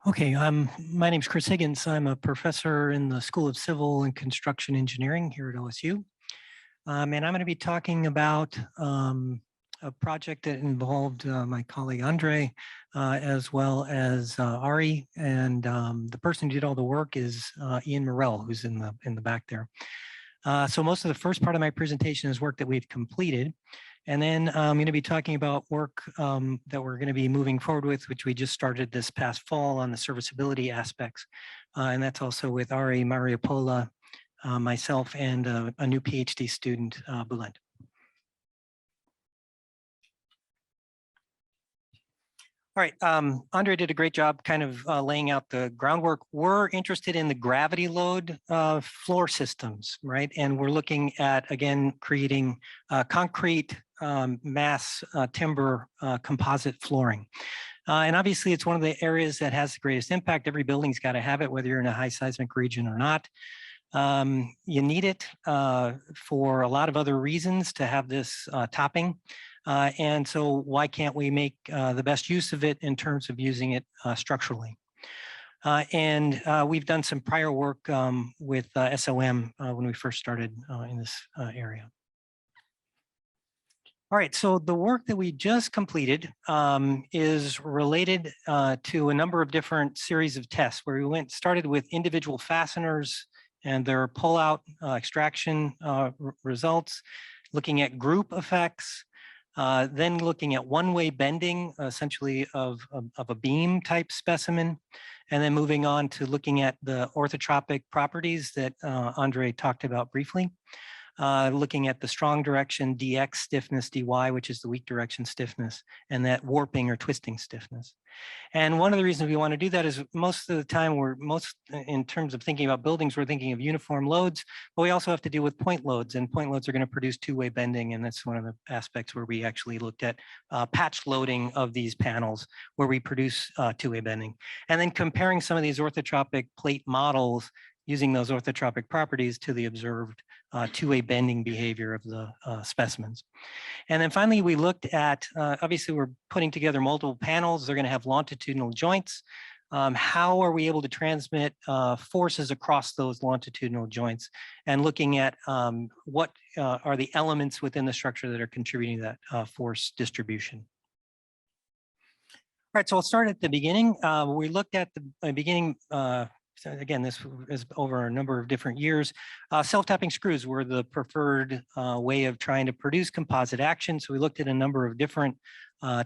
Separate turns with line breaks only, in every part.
Okay, my name is Chris Higgins. I'm a professor in the School of Civil and Construction Engineering here at OSU. And I'm going to be talking about a project that involved my colleague Andre, as well as Ari, and the person who did all the work is Ian Morell, who's in the back there. So most of the first part of my presentation is work that we've completed. And then I'm going to be talking about work that we're going to be moving forward with, which we just started this past fall on the serviceability aspects. And that's also with Ari Mariupola, myself, and a new PhD student, Bulent. All right, Andre did a great job kind of laying out the groundwork. We're interested in the gravity load floor systems, right? And we're looking at, again, creating concrete mass timber composite flooring. And obviously it's one of the areas that has the greatest impact. Every building's got to have it, whether you're in a high seismic region or not. You need it for a lot of other reasons to have this topping. And so why can't we make the best use of it in terms of using it structurally? And we've done some prior work with SOM when we first started in this area. All right, so the work that we just completed is related to a number of different series of tests where we started with individual fasteners and their pull-out extraction results, looking at group effects, then looking at one-way bending, essentially of a beam type specimen, and then moving on to looking at the orthotropic properties that Andre talked about briefly. Looking at the strong direction dx stiffness, dy, which is the weak direction stiffness, and that warping or twisting stiffness. And one of the reasons we want to do that is most of the time in terms of thinking about buildings, we're thinking of uniform loads, but we also have to deal with point loads, and point loads are going to produce two-way bending. And that's one of the aspects where we actually looked at patch loading of these panels where we produce two-way bending. And then comparing some of these orthotropic plate models using those orthotropic properties to the observed two-way bending behavior of the specimens. And then finally, we looked at, obviously we're putting together multiple panels. They're going to have longitudinal joints. How are we able to transmit forces across those longitudinal joints, and looking at what are the elements within the structure that are contributing to that force distribution. All right, so I'll start at the beginning. We looked at the beginning. So again, this is over a number of different years. Self-tapping screws were the preferred way of trying to produce composite action. So we looked at a number of different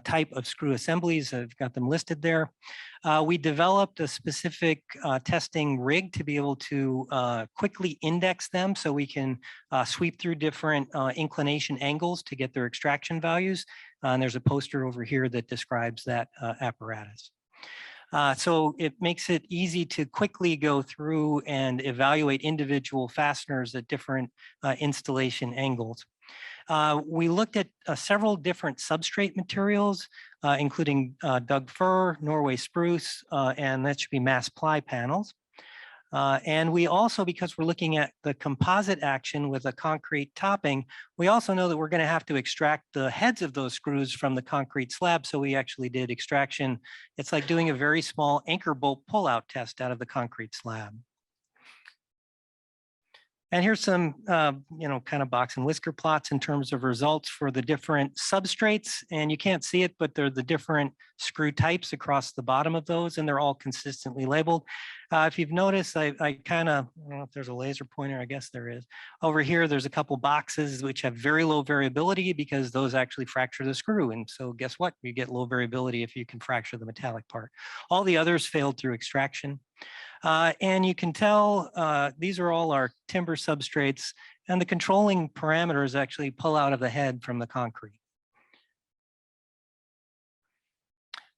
type of screw assemblies. I've got them listed there. We developed a specific testing rig to be able to quickly index them so we can sweep through different inclination angles to get their extraction values. And there's a poster over here that describes that apparatus. So it makes it easy to quickly go through and evaluate individual fasteners at different installation angles. We looked at several different substrate materials, including Doug fir, Norway spruce, and that should be mass ply panels. And we also, because we're looking at the composite action with a concrete topping, we also know that we're going to have to extract the heads of those screws from the concrete slab. So we actually did extraction. It's like doing a very small anchor bolt pullout test out of the concrete slab. And here's some, kind of box and whisker plots in terms of results for the different substrates. And you can't see it, but they're the different screw types across the bottom of those, and they're all consistently labeled. If you've noticed, I kind of, I don't know if there's a laser pointer, I guess there is. Over here, there's a couple boxes which have very low variability because those actually fracture the screw. And so guess what? You get low variability if you can fracture the metallic part. All the others failed through extraction. And you can tell these are all our timber substrates, and the controlling parameters actually pull out of the head from the concrete.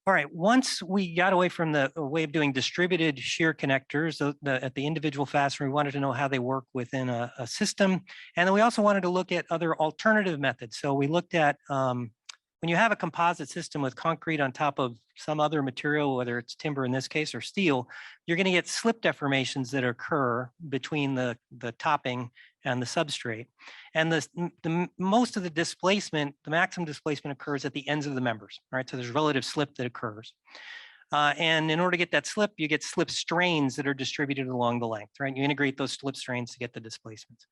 All right, once we got away from the way of doing distributed shear connectors at the individual fastener, we wanted to know how they work within a system. And then we also wanted to look at other alternative methods. So we looked at when you have a composite system with concrete on top of some other material, whether it's timber in this case or steel, you're going to get slip deformations that occur between the topping and the substrate. And the most of the displacement, the maximum displacement occurs at the ends of the members, right? So there's relative slip that occurs. And in order to get that slip, you get slip strains that are distributed along the length, right? You integrate those slip strains to get the displacements.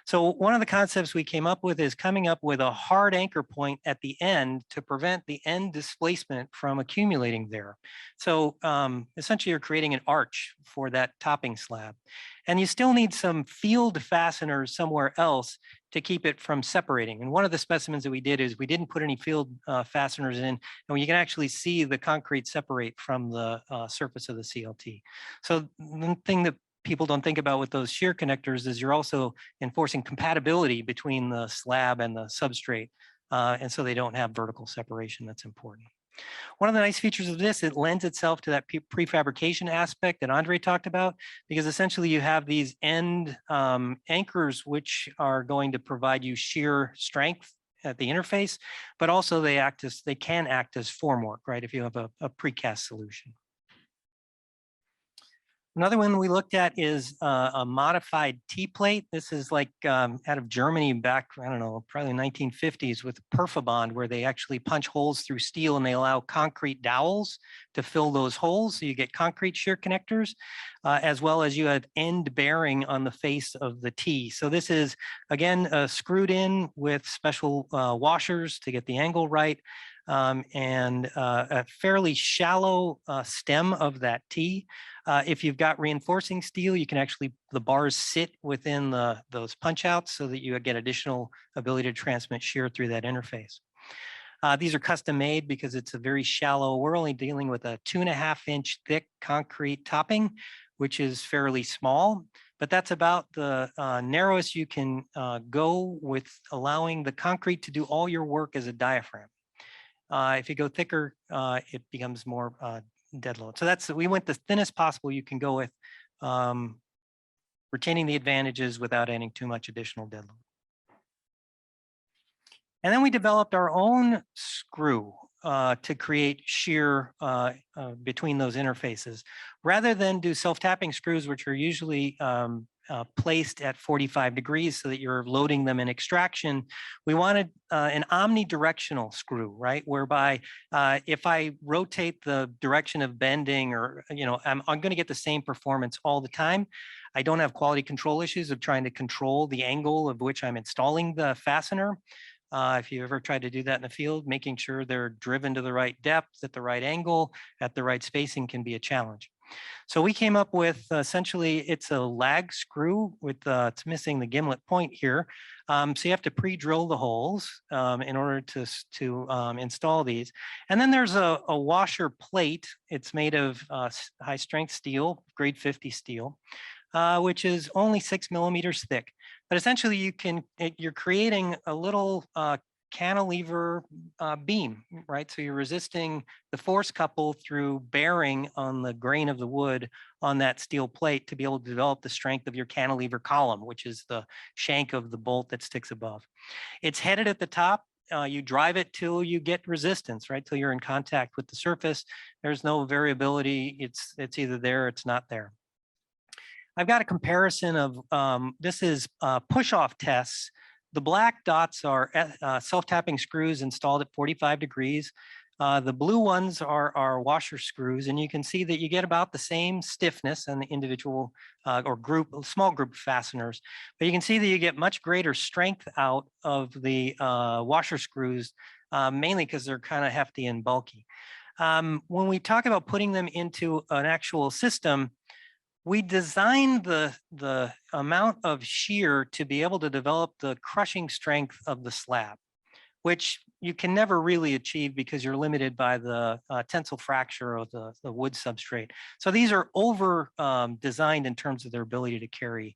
So one of the concepts we came up with is coming up with a hard anchor point at the end to prevent the end displacement from accumulating there. So essentially you're creating an arch for that topping slab. And you still need some field fasteners somewhere else to keep it from separating. And one of the specimens that we did is we didn't put any field fasteners in, and you can actually see the concrete separate from the surface of the CLT. So the thing that people don't think about with those shear connectors is you're also enforcing compatibility between the slab and the substrate. And so they don't have vertical separation. That's important. One of the nice features of this, it lends itself to that prefabrication aspect that Andre talked about, because essentially you have these end anchors, which are going to provide you shear strength at the interface, but also they can act as formwork, right? If you have a precast solution. Another one we looked at is a modified T-plate. This is like out of Germany back, I don't know, probably 1950s with Perfabond, where they actually punch holes through steel and they allow concrete dowels to fill those holes. So you get concrete shear connectors, as well as you have end bearing on the face of the T. So this is, again, screwed in with special washers to get the angle right. And a fairly shallow stem of that T. If you've got reinforcing steel, you can actually, the bars sit within those punch outs so that you get additional ability to transmit shear through that interface. These are custom made because it's a very shallow, we're only dealing with a 2.5-inch thick concrete topping, which is fairly small, but that's about the narrowest you can go with allowing the concrete to do all your work as a diaphragm. If you go thicker, it becomes more dead load. So we went the thinnest possible you can go with, retaining the advantages without adding too much additional dead load. And then we developed our own screw to create shear between those interfaces. Rather than do self-tapping screws, which are usually placed at 45 degrees so that you're loading them in extraction, we wanted an omnidirectional screw, right? Whereby if I rotate the direction of bending, or I'm going to get the same performance all the time. I don't have quality control issues of trying to control the angle of which I'm installing the fastener. If you ever tried to do that in the field, making sure they're driven to the right depth, at the right angle, at the right spacing can be a challenge. So we came up with essentially, it's a lag screw with, it's missing the gimlet point here. So you have to pre-drill the holes in order to install these. And then there's a washer plate. It's made of high strength steel, grade 50 steel, which is only 6 millimeters thick. But essentially you're creating a little cantilever beam, right? So you're resisting the force couple through bearing on the grain of the wood on that steel plate to be able to develop the strength of your cantilever column, which is the shank of the bolt that sticks above. It's headed at the top. You drive it till you get resistance, right? Till you're in contact with the surface. There's no variability. It's either there or it's not there. I've got a comparison of, this is push-off tests. The black dots are self-tapping screws installed at 45 degrees. The blue ones are washer screws, and you can see that you get about the same stiffness in the individual or small group fasteners, but you can see that you get much greater strength out of the washer screws, mainly because they're kind of hefty and bulky. When we talk about putting them into an actual system, we designed the amount of shear to be able to develop the crushing strength of the slab, which you can never really achieve because you're limited by the tensile fracture of the wood substrate. So these are over designed in terms of their ability to carry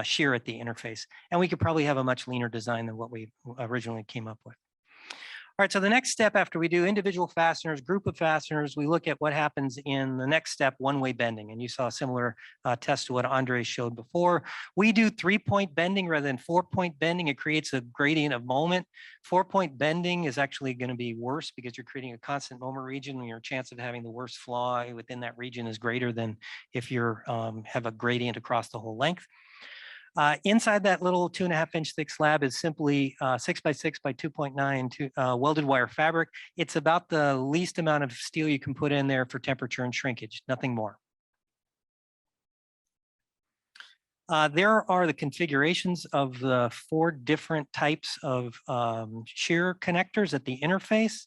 shear at the interface. And we could probably have a much leaner design than what we originally came up with. All right, so the next step after we do individual fasteners, group of fasteners, we look at what happens in the next step, one-way bending. And you saw a similar test to what Andre showed before. We do 3-point bending rather than 4-point bending. It creates a gradient of moment. 4-point bending is actually going to be worse because you're creating a constant moment region, and your chance of having the worst flaw within that region is greater than if you have a gradient across the whole length. Inside that little 2.5 inch thick slab is simply 6 by 6 by 2.9 welded wire fabric. It's about the least amount of steel you can put in there for temperature and shrinkage, nothing more. There are the configurations of the 4 different types of shear connectors at the interface.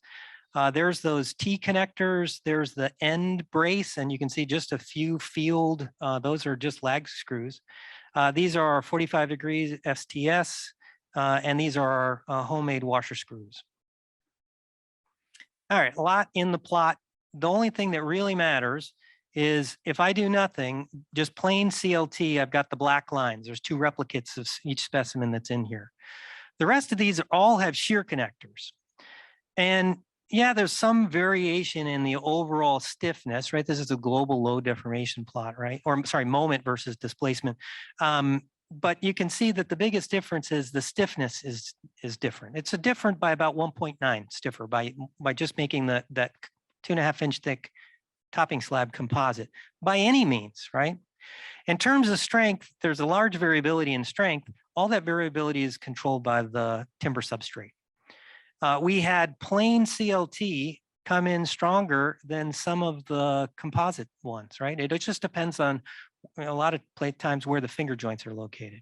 There's those T connectors, there's the end brace, and you can see just a few field, those are just lag screws. These are 45 degrees STS, and these are our homemade washer screws. All right, a lot in the plot. The only thing that really matters is if I do nothing, just plain CLT, I've got the black lines. There's 2 replicates of each specimen that's in here. The rest of these all have shear connectors. And yeah, there's some variation in the overall stiffness, right? This is a global load deformation plot, right? Or sorry, moment versus displacement. But you can see that the biggest difference is the stiffness is different. It's different by about 1.9 stiffer by just making that 2.5 inch thick topping slab composite by any means, right? In terms of strength, there's a large variability in strength. All that variability is controlled by the timber substrate. We had plain CLT come in stronger than some of the composite ones, right? It just depends on a lot of times where the finger joints are located.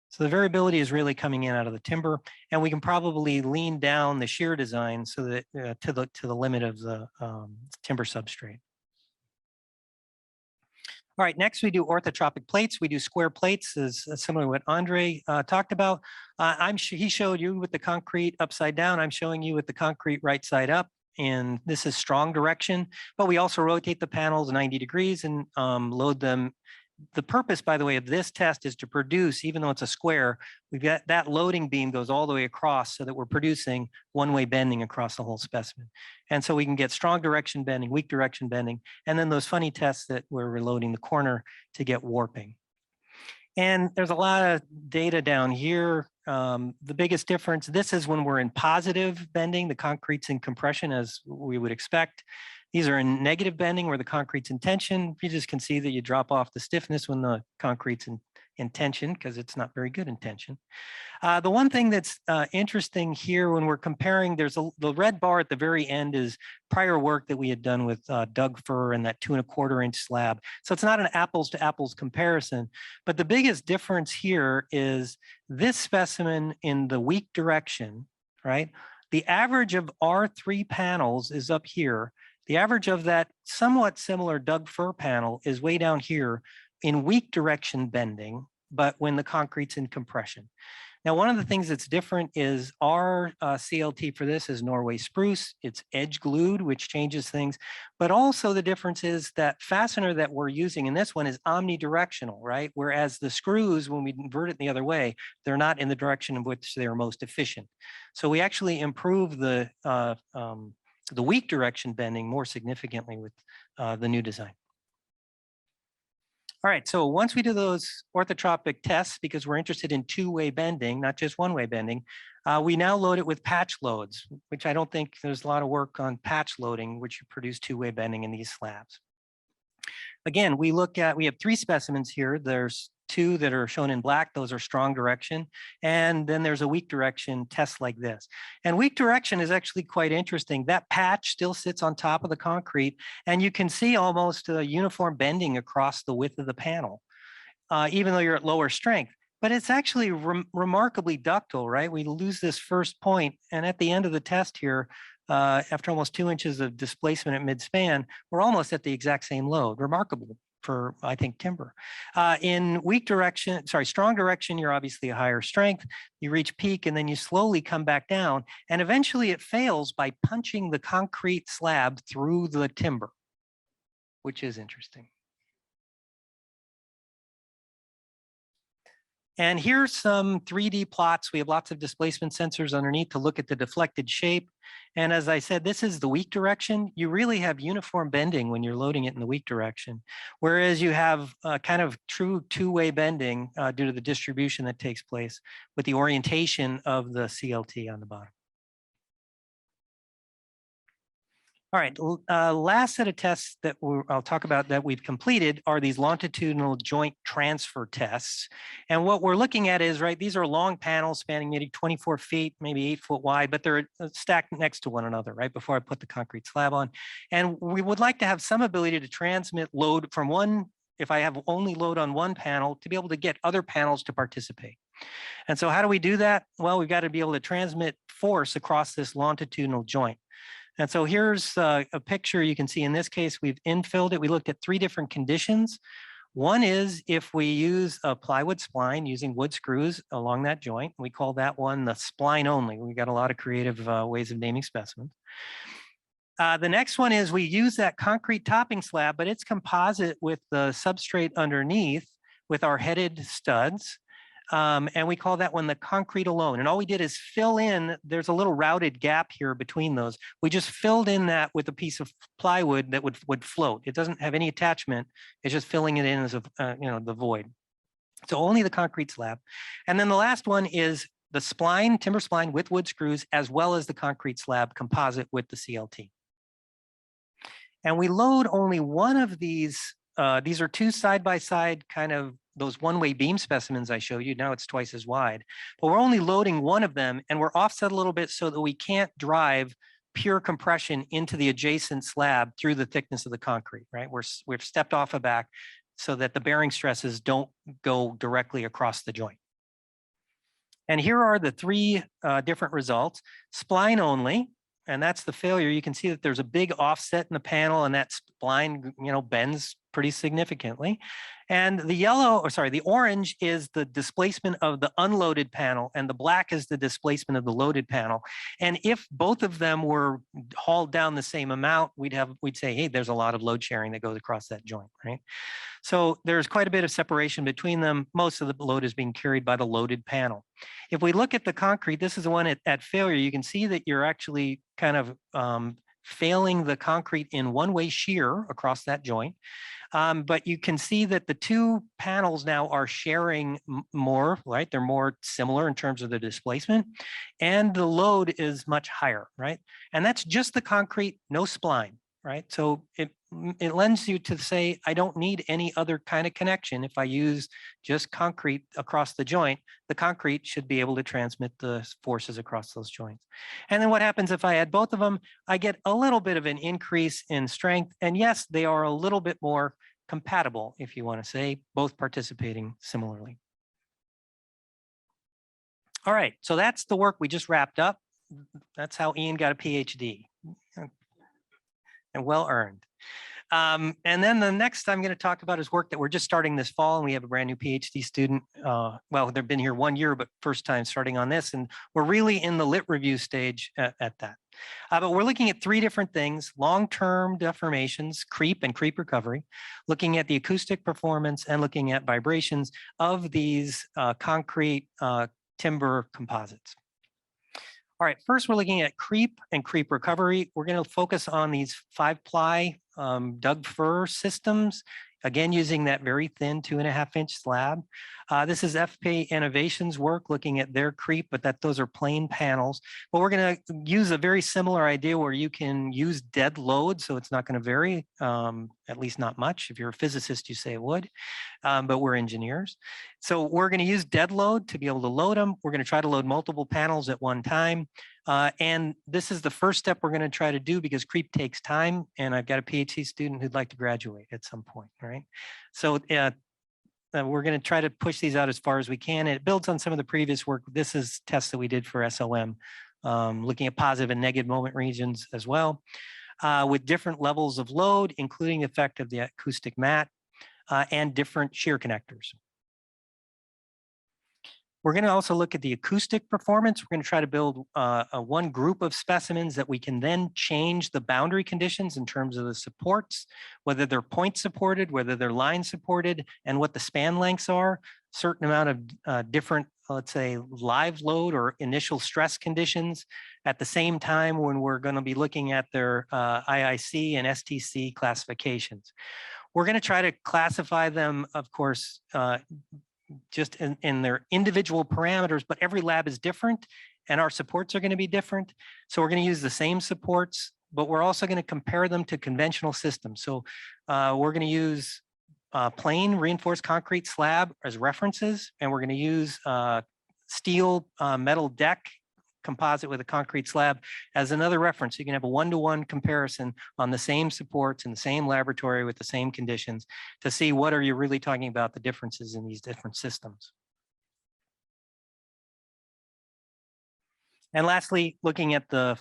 So the variability is really coming in out of the timber, and we can probably lean down the shear design so that to the limit of the timber substrate. All right, next we do orthotropic plates. We do square plates, as similar to what Andre talked about. He showed you with the concrete upside down. I'm showing you with the concrete right side up, and this is strong direction. But we also rotate the panels 90 degrees and load them. The purpose, by the way, of this test is to produce, even though it's a square, we've got that loading beam goes all the way across so that we're producing one-way bending across the whole specimen. And so we can get strong direction bending, weak direction bending, and then those funny tests that we're reloading the corner to get warping. And there's a lot of data down here. The biggest difference, this is when we're in positive bending, the concrete's in compression as we would expect. These are in negative bending where the concrete's in tension. You just can see that you drop off the stiffness when the concrete's in tension because it's not very good in tension. The one thing that's interesting here when we're comparing, the red bar at the very end is prior work that we had done with Doug Furr and that 2.25 inch slab. So it's not an apples to apples comparison, but the biggest difference here is this specimen in the weak direction, right? The average of our 3 panels is up here. The average of that somewhat similar Doug Furr panel is way down here in weak direction bending, but when the concrete's in compression. Now, one of the things that's different is our CLT for this is Norway spruce. It's edge glued, which changes things. But also the difference is that fastener that we're using in this one is omnidirectional, right? Whereas the screws, when we invert it the other way, they're not in the direction in which they are most efficient. So we actually improve the weak direction bending more significantly with the new design. All right, so once we do those orthotropic tests, because we're interested in 2-way bending, not just 1-way bending, we now load it with patch loads, which I don't think there's a lot of work on patch loading, which produce 2-way bending in these slabs. Again, we have 3 specimens here. There's 2 that are shown in black. Those are strong direction. And then there's a weak direction test like this. And weak direction is actually quite interesting. That patch still sits on top of the concrete, and you can see almost a uniform bending across the width of the panel, even though you're at lower strength. But it's actually remarkably ductile, right? We lose this first point, and at the end of the test here, after almost 2 inches of displacement at mid-span, we're almost at the exact same load. Remarkable for, I think, timber. In strong direction, you're obviously a higher strength. You reach peak and then you slowly come back down, and eventually it fails by punching the concrete slab through the timber, which is interesting. And here's some 3D plots. We have lots of displacement sensors underneath to look at the deflected shape. And as I said, this is the weak direction. You really have uniform bending when you're loading it in the weak direction, whereas you have kind of true 2-way bending due to the distribution that takes place with the orientation of the CLT on the bottom. All right, last set of tests that I'll talk about that we've completed are these longitudinal joint transfer tests. And what we're looking at is, right, these are long panels spanning maybe 24 feet, maybe 8 foot wide, but they're stacked next to one another, right, before I put the concrete slab on. And we would like to have some ability to transmit load from one, if I have only load on one panel, to be able to get other panels to participate. And so how do we do that? Well, we've got to be able to transmit force across this longitudinal joint. And so here's a picture you can see. In this case, we've infilled it. We looked at 3 different conditions. One is if we use a plywood spline using wood screws along that joint. We call that one the spline only. We got a lot of creative ways of naming specimens. The next one is we use that concrete topping slab, but it's composite with the substrate underneath with our headed studs. And we call that one the concrete alone. And all we did is fill in, there's a little routed gap here between those. We just filled in that with a piece of plywood that would float. It doesn't have any attachment. It's just filling it in as a, the void. So only the concrete slab. And then the last one is the spline, timber spline with wood screws, as well as the concrete slab composite with the CLT. And we load only one of these. These are 2 side-by-side kind of those one-way beam specimens I showed you. Now it's twice as wide, but we're only loading one of them, and we're offset a little bit so that we can't drive pure compression into the adjacent slab through the thickness of the concrete, right? We've stepped off a back so that the bearing stresses don't go directly across the joint. And here are the 3 different results. Spline only, and that's the failure. You can see that there's a big offset in the panel, and that spline, bends pretty significantly. And the orange is the displacement of the unloaded panel, and the black is the displacement of the loaded panel. And if both of them were hauled down the same amount, we'd say, hey, there's a lot of load sharing that goes across that joint, right? So there's quite a bit of separation between them. Most of the load is being carried by the loaded panel. If we look at the concrete, this is the one at failure. You can see that you're actually kind of failing the concrete in one-way shear across that joint. But you can see that the 2 panels now are sharing more, right? They're more similar in terms of the displacement, and the load is much higher, right? And that's just the concrete, no spline, right? So it lends you to say, I don't need any other kind of connection. If I use just concrete across the joint, the concrete should be able to transmit the forces across those joints. And then what happens if I add both of them? I get a little bit of an increase in strength. And yes, they are a little bit more compatible, if you want to say, both participating similarly. All right, so that's the work we just wrapped up. That's how Ian got a PhD, and well earned. And then the next I'm going to talk about is work that we're just starting this fall, and we have a brand new PhD student. Well, they've been here 1 year, but first time starting on this, and we're really in the lit review stage at that. But we're looking at 3 different things: long-term deformations, creep and creep recovery, looking at the acoustic performance, and looking at vibrations of these concrete timber composites. All right, first we're looking at creep and creep recovery. We're going to focus on these 5-ply Doug fir systems, again, using that very thin 2.5-inch slab. This is FP Innovations work looking at their creep, but those are plain panels. But we're going to use a very similar idea where you can use dead load, so it's not going to vary, at least not much. If you're a physicist, you say it would, but we're engineers. So we're going to use dead load to be able to load them. We're going to try to load multiple panels at one time. And this is the first step we're going to try to do because creep takes time. And I've got a PhD student who'd like to graduate at some point, right? So we're going to try to push these out as far as we can. It builds on some of the previous work. This is tests that we did for SOM, looking at positive and negative moment regions as well, with different levels of load, including the effect of the acoustic mat and different shear connectors. We're going to also look at the acoustic performance. We're going to try to build one group of specimens that we can then change the boundary conditions in terms of the supports, whether they're point supported, whether they're line supported, and what the span lengths are. Certain amount of different, let's say, live load or initial stress conditions at the same time when we're going to be looking at their IIC and STC classifications. We're going to try to classify them, of course, just in their individual parameters, but every lab is different and our supports are going to be different. So we're going to use the same supports but we're also going to compare them to conventional systems. So we're going to use plain reinforced concrete slab as references, and we're going to use steel metal deck composite with a concrete slab as another reference. You can have a one-to-one comparison on the same supports in the same laboratory with the same conditions to see what are you really talking about the differences in these different systems. And lastly, looking at the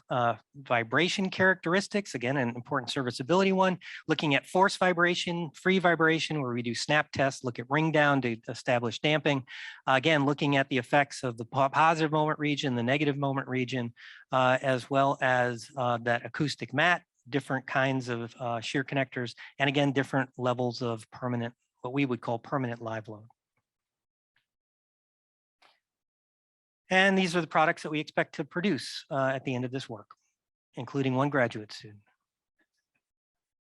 vibration characteristics, again, an important serviceability one, looking at force vibration, free vibration, where we do snap tests, look at ring down to establish damping. Again, looking at the effects of the positive moment region, the negative moment region, as well as that acoustic mat, different kinds of shear connectors, and again, different levels of permanent, what we would call permanent live load. And these are the products that we expect to produce at the end of this work, including one graduate student.